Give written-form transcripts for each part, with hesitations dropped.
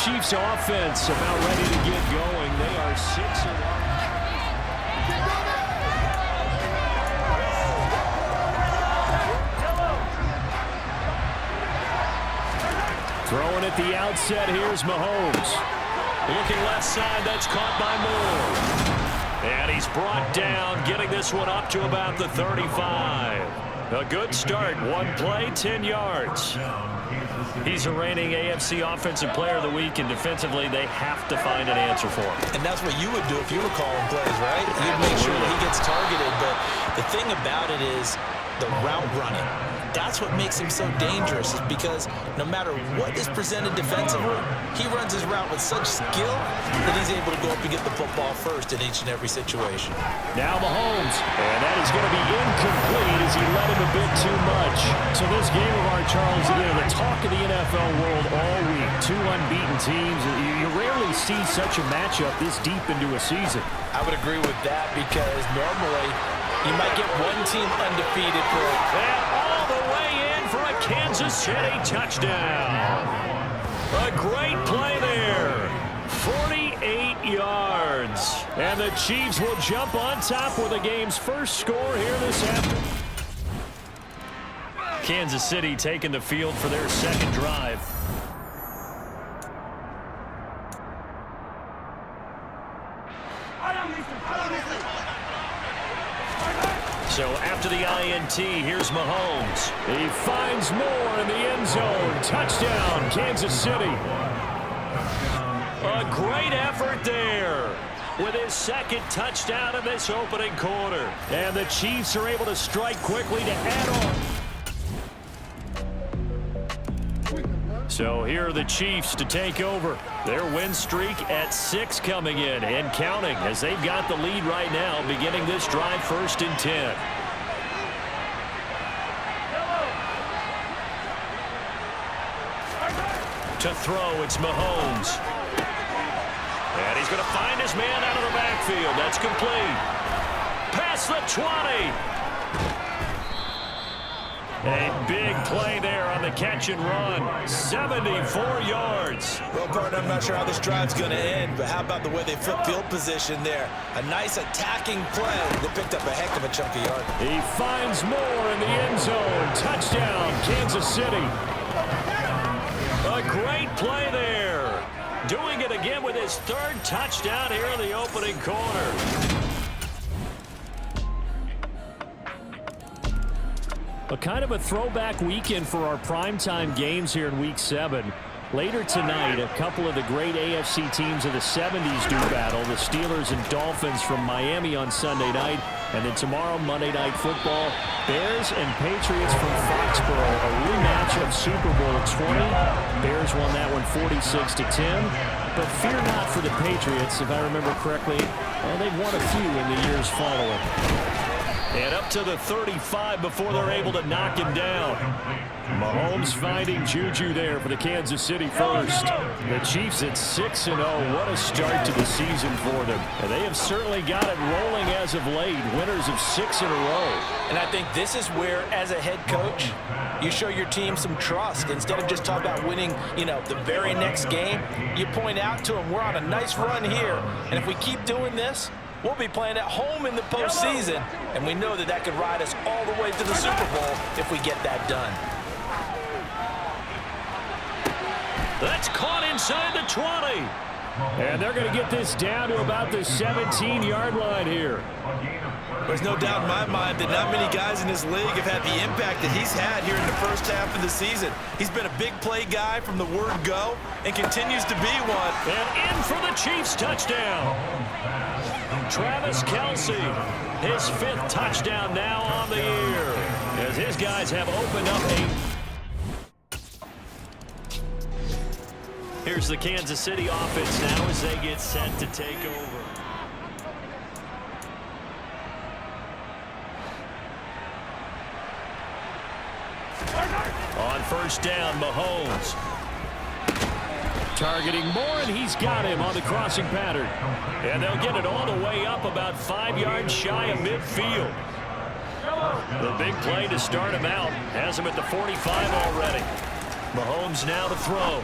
Chiefs offense about ready to get going. They are 6-1. Throwing at the outset, here's Mahomes. Looking left side, that's caught by Moore. And he's brought down, getting this one up to about the 35. A good start, one play, 10 yards. He's a reigning AFC Offensive Player of the Week, and defensively, they have to find an answer for him. And that's what you would do if you were calling plays, right? You'd make sure that he gets targeted, but the thing about it is the route running. That's what makes him so dangerous, is because no matter what is presented defensively, he runs his route with such skill that he's able to go up and get the football first in each and every situation. Now Mahomes, and that is going to be incomplete as he led him a bit too much. So this game of our Charles, again, the talk of the NFL world all week. Two unbeaten teams. You rarely see such a matchup this deep into a season. I would agree with that, because normally you might get one team undefeated for all the way in for a Kansas City touchdown. A great play there. 48 yards. And the Chiefs will jump on top with the game's first score here this afternoon. Kansas City taking the field for their second drive. So after the INT, here's Mahomes. He finds Moore in the end zone. Touchdown, Kansas City. A great effort there with his second touchdown in this opening quarter. And the Chiefs are able to strike quickly to add on. So here are the Chiefs to take over. Their win streak at 6 coming in and counting, as they've got the lead right now, beginning this drive 1st and 10. To throw, it's Mahomes. And he's going to find his man out of the backfield. That's complete. Past the 20. A big play there on the catch and run. 74 yards. Well, partner, I'm not sure how this drive's going to end, but how about the way they flip field position there? A nice attacking play. They picked up a heck of a chunk of yard. He finds Moore in the end zone. Touchdown, Kansas City. A great play there. Doing it again with his 3rd touchdown here in the opening quarter. A kind of a throwback weekend for our primetime games here in Week 7. Later tonight, a couple of the great AFC teams of the 70s do battle. The Steelers and Dolphins from Miami on Sunday night. And then tomorrow, Monday Night Football, Bears and Patriots from Foxborough. A rematch of Super Bowl 20. Bears won that one 46-10. But fear not for the Patriots. If I remember correctly, well, they've won a few in the years following. And up to the 35 before they're able to knock him down. Mahomes finding Juju there for the Kansas City first. The Chiefs at 6-0. What a start to the season for them. And they have certainly got it rolling as of late. Winners of 6 in a row. And I think this is where, as a head coach, you show your team some trust. Instead of just talking about winning, the very next game, you point out to them, we're on a nice run here. And if we keep doing this, we'll be playing at home in the postseason, and we know that could ride us all the way to the Super Bowl if we get that done. That's caught inside the 20. And they're going to get this down to about the 17-yard line here. There's no doubt in my mind that not many guys in this league have had the impact that he's had here in the first half of the season. He's been a big play guy from the word go and continues to be one. And in for the Chiefs touchdown. Travis Kelce, his 5th touchdown now on the year, as his guys have opened up a... Here's the Kansas City offense now as they get set to take over. On 1st down, Mahomes. Targeting Moore, and he's got him on the crossing pattern. And they'll get it all the way up about 5 yards shy of midfield. The big play to start him out has him at the 45 already. Mahomes now to throw.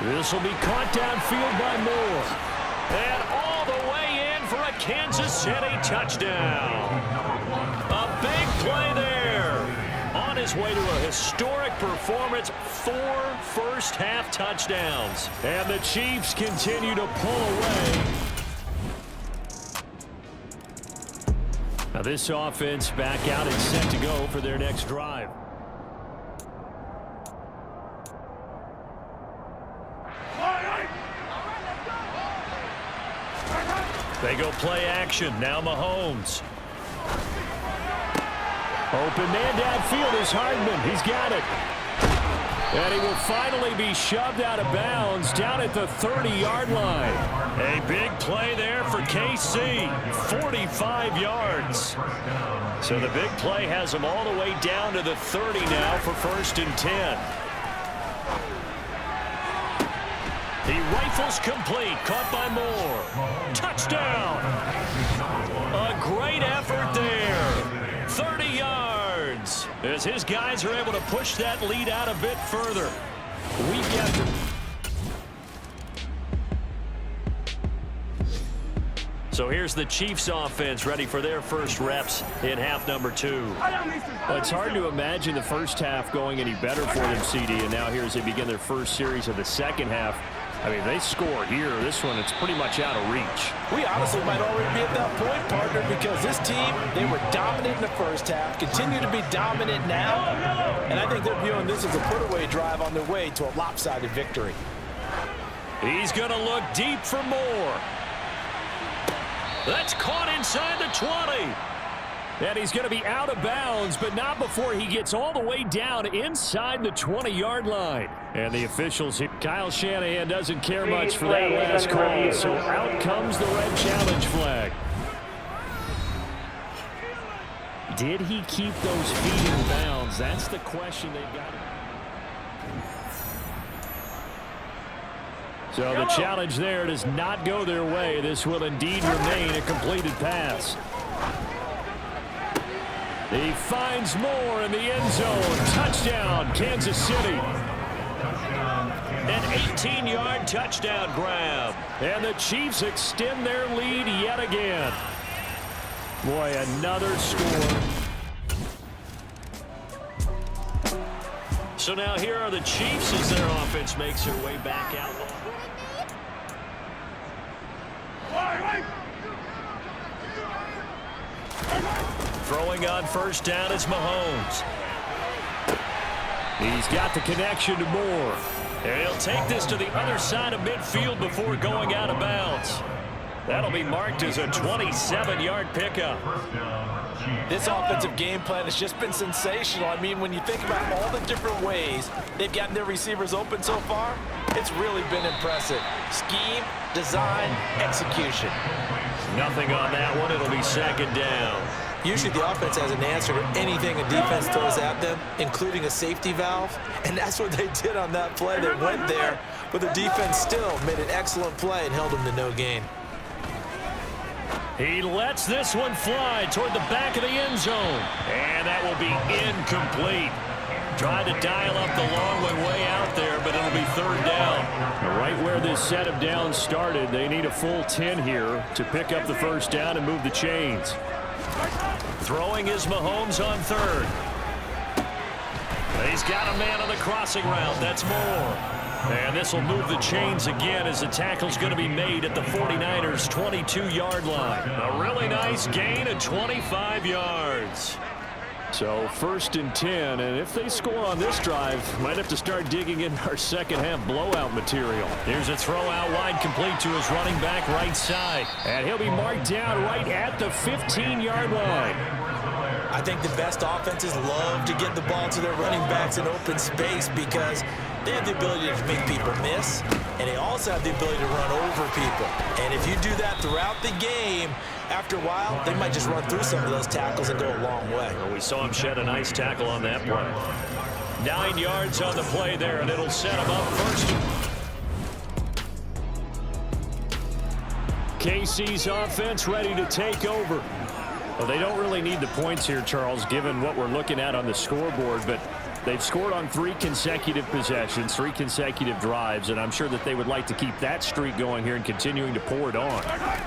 This will be caught downfield by Moore. And all the way in for a Kansas City touchdown. A big play there. On his way to a historic performance, 4 first-half touchdowns. And the Chiefs continue to pull away. Now this offense back out and set to go for their next drive. They go play action. Now Mahomes. Open man downfield is Hardman. He's got it. And he will finally be shoved out of bounds down at the 30-yard line. A big play there for KC. 45 yards. So the big play has him all the way down to the 30 now for 1st and 10. He rifles complete. Caught by Moore. Touchdown. A great effort there. 30 yards. As his guys are able to push that lead out a bit further. Week after. So here's the Chiefs offense ready for their first reps in half number 2. Well, it's hard to imagine the first half going any better for them, CD. And now here as they begin their first series of the second half. I mean, they score here. This one, it's pretty much out of reach. We honestly might already be at that point, partner, because this team, they were dominant in the first half, continue to be dominant now, and I think they're viewing this as a put-away drive on their way to a lopsided victory. He's going to look deep for Moore. That's caught inside the 20. And he's going to be out of bounds, but not before he gets all the way down inside the 20-yard line. And the officials, Kyle Shanahan doesn't care much for that last call, so out comes the red challenge flag. Did he keep those feet in bounds? That's the question they've got. So the challenge there does not go their way. This will indeed remain a completed pass. He finds Moore in the end zone. Touchdown, Kansas City. An 18-yard touchdown grab. And the Chiefs extend their lead yet again. Boy, another score. So now here are the Chiefs as their offense makes their way back out. Throwing on first down is Mahomes. He's got the connection to Moore. And he'll take this to the other side of midfield before going out of bounds. That'll be marked as a 27-yard pickup. This offensive game plan has just been sensational. I mean, when you think about all the different ways they've gotten their receivers open so far, it's really been impressive. Scheme, design, execution. Nothing on that one. It'll be second down. Usually the offense has an answer to anything a defense throws at them, including a safety valve, and that's what they did on that play. They went there, but the defense still made an excellent play and held them to no gain. He lets this one fly toward the back of the end zone, and that will be incomplete. Tried to dial up the long way out there, but it'll be third down. Right where this set of downs started, they need a full 10 here to pick up the first down and move the chains. Throwing is Mahomes on third. He's got a man on the crossing route. That's Moore. And this will move the chains again as the tackle's going to be made at the 49ers' 22-yard line. A really nice gain of 25 yards. So 1st and 10, and if they score on this drive, might have to start digging in our second half blowout material. Here's a throw out wide complete to his running back right side. And he'll be marked down right at the 15-yard line. I think the best offenses love to get the ball to their running backs in open space because they have the ability to make people miss, and they also have the ability to run over people. And if you do that throughout the game, after a while, they might just run through some of those tackles and go a long way. Well, we saw him shed a nice tackle on that play. 9 yards on the play there, and it'll set him up first. KC's offense ready to take over. Well, they don't really need the points here, Charles, given what we're looking at on the scoreboard, but They've scored on 3 consecutive possessions, 3 consecutive drives, and I'm sure that they would like to keep that streak going here and continuing to pour it on.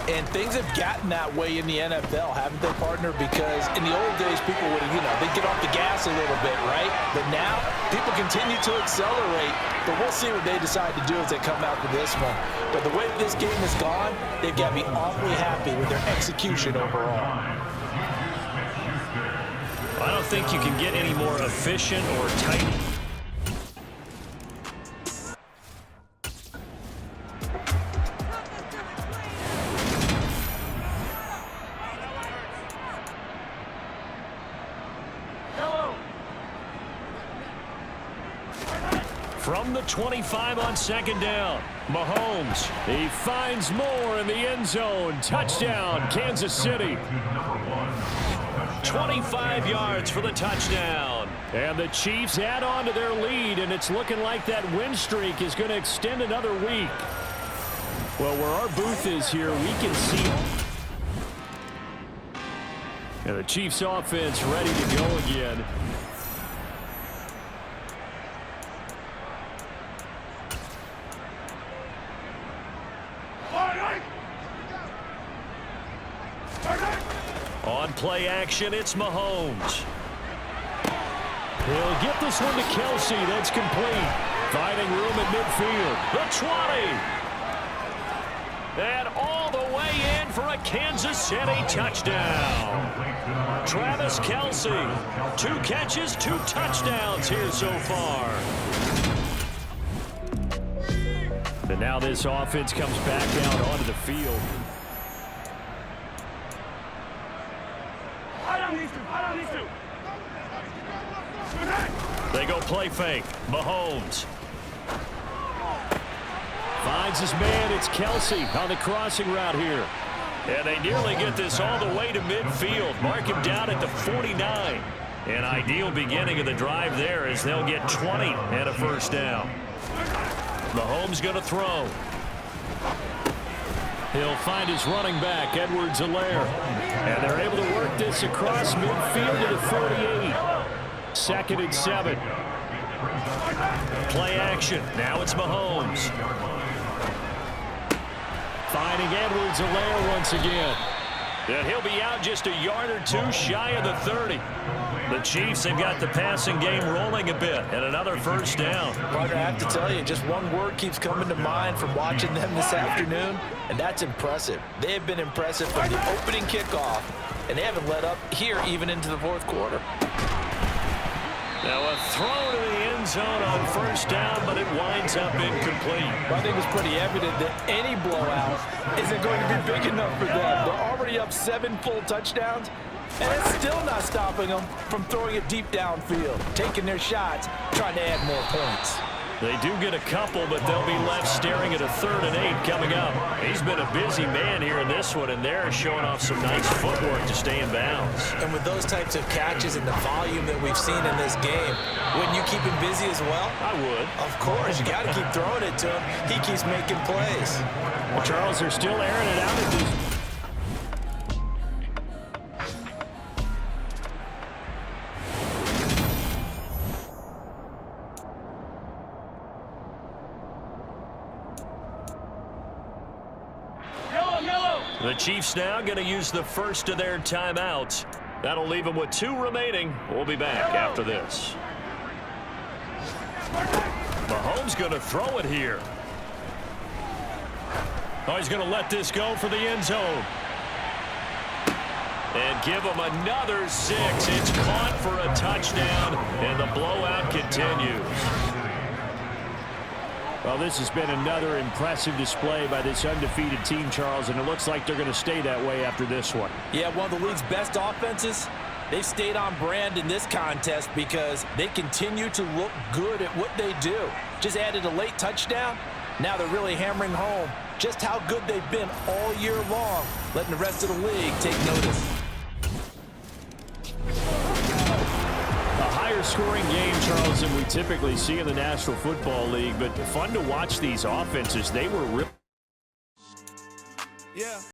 And things have gotten that way in the NFL, haven't they, partner? Because in the old days, people would, they'd get off the gas a little bit, right? But now, people continue to accelerate. But we'll see what they decide to do as they come out with this one. But the way this game has gone, they've got to be awfully happy with their execution overall. I don't think you can get any more efficient or tight. From the 25 on second down, Mahomes. He finds more in the end zone. Touchdown, Kansas City. 25 yards for the touchdown. And the Chiefs add on to their lead, and it's looking like that win streak is going to extend another week. Well, where our booth is here, we can see and the Chiefs offense ready to go again. On play action, it's Mahomes. He'll get this one to Kelsey. That's complete. Finding room at midfield. The 20. And all the way in for a Kansas City touchdown. Travis Kelsey. 2 catches, 2 touchdowns here so far. And now this offense comes back out onto the field. They go play fake. Mahomes finds his man. It's Kelsey on the crossing route here. And they nearly get this all the way to midfield. Mark him down at the 49. An ideal beginning of the drive there as they'll get 20 and a first down. Mahomes going to throw. He'll find his running back, Edwards-Helaire. And they're able to work this across midfield to the 48. 2nd and 7. Play action. Now it's Mahomes. Finding Edwards-Helaire once again. And he'll be out just a yard or 2 shy of the 30. The Chiefs have got the passing game rolling a bit, and another first down. Partner, I have to tell you, just one word keeps coming to mind from watching them this afternoon, and that's impressive. They have been impressive from the opening kickoff, and they haven't let up here even into the 4th quarter. Now a throw to the end zone on first down, but it winds up incomplete. I think it's pretty evident that any blowout isn't going to be big enough for them. They're already up 7 full touchdowns, and it's still not stopping them from throwing it deep downfield, taking their shots, trying to add more points. They do get a couple, but they'll be left staring at a 3rd and 8 coming up. He's been a busy man here in this one, and they're showing off some nice footwork to stay in bounds. And with those types of catches and the volume that we've seen in this game, wouldn't you keep him busy as well? I would. Of course. You got to keep throwing it to him. He keeps making plays. Well, Charles, they're still airing it out at this. The Chiefs now going to use the first of their timeouts. That'll leave them with 2 remaining. We'll be back after this. Mahomes going to throw it here. Oh, he's going to let this go for the end zone. And give him another 6. It's caught for a touchdown, and the blowout continues. Well, this has been another impressive display by this undefeated team, Charles, and it looks like they're going to stay that way after this one. Yeah, one of the league's best offenses. They've stayed on brand in this contest because they continue to look good at what they do. Just added a late touchdown. Now they're really hammering home just how good they've been all year long, letting the rest of the league take notice. Scoring game, Charles, than we typically see in the National Football League, but fun to watch these offenses. They were really